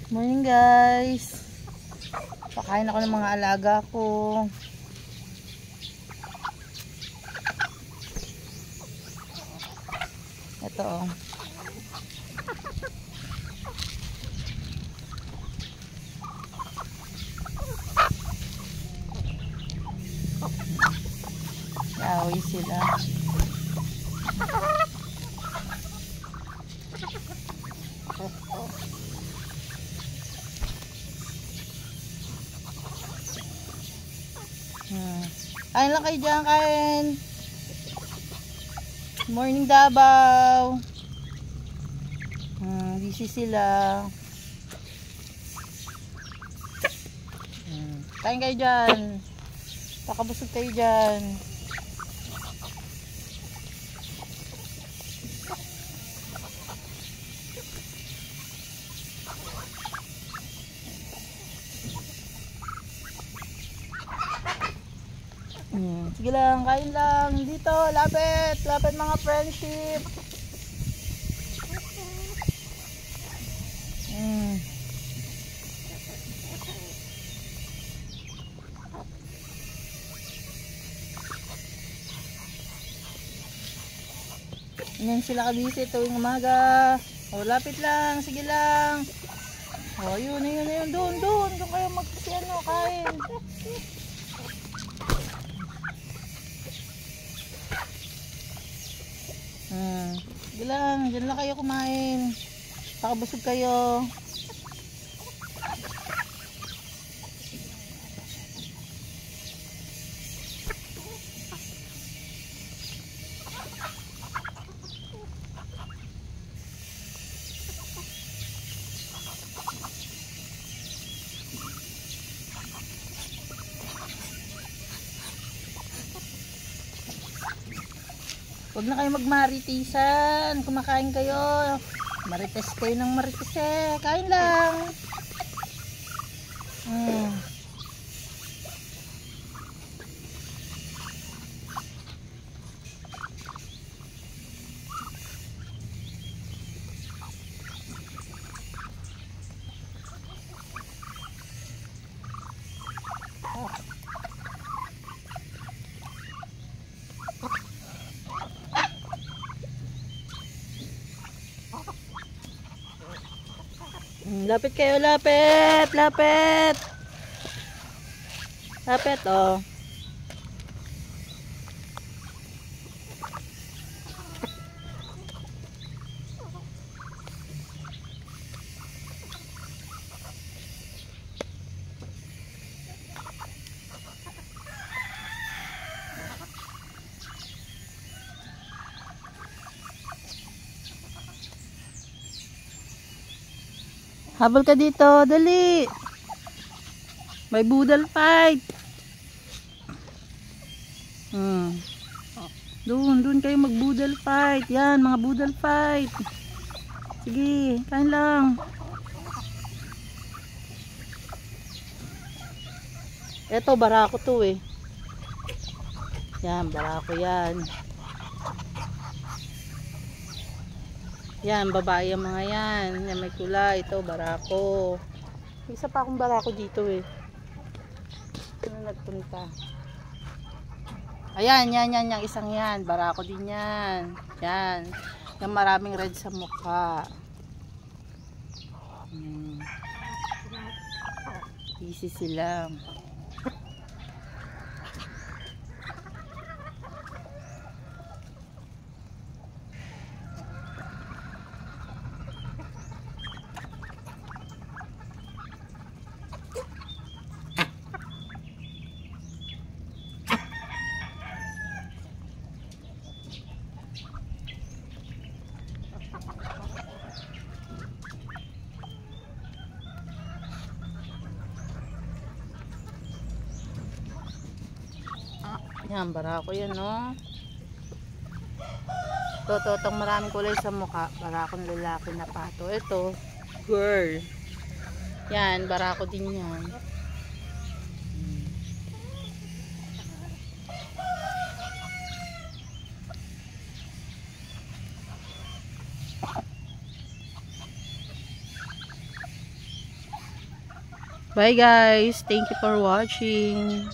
Morning guys. Pakain ako ng mga alaga ko. Ito oh. Yawi sila. Kain lang kayo dyan, kain. Morning Davao. Busy sila. Kain kayo dyan. Pakabusog kayo dyan. Sige lang, kain lang. Dito, lapit. Lapit mga friendship. Yan sila kabisi tuwing umaga. O, lapit lang. Sige lang. O, yun. Doon kayo kain. Sige lang, dyan lang kayo kumain. Pakabusog kayo. Huwag na kayo magmaritisan. Kumakain kayo. Marites kayo ng marites eh. Kain lang. Lapit kayo, lapit oh. Habol ka dito, dali. May budal fight. Doon kayo magbudal fight. Yan, mga budal fight. Sige, kain lang. Eto, barako to eh. Yan, barako yan. Yan, babae ang mga yan. Yan, may kulay. Ito, barako. Isa pa akong barako dito eh. Ano nagpunta? Ayan, yan. Isang yan. Barako din yan. Yan. Yung maraming red sa mukha. Busy sila. Yan, barako yan, no? Itong maraming kulay sa mukha. Barakong lalaki na pato. Ito, girl. Yan, barako din yan. Bye guys. Thank you for watching.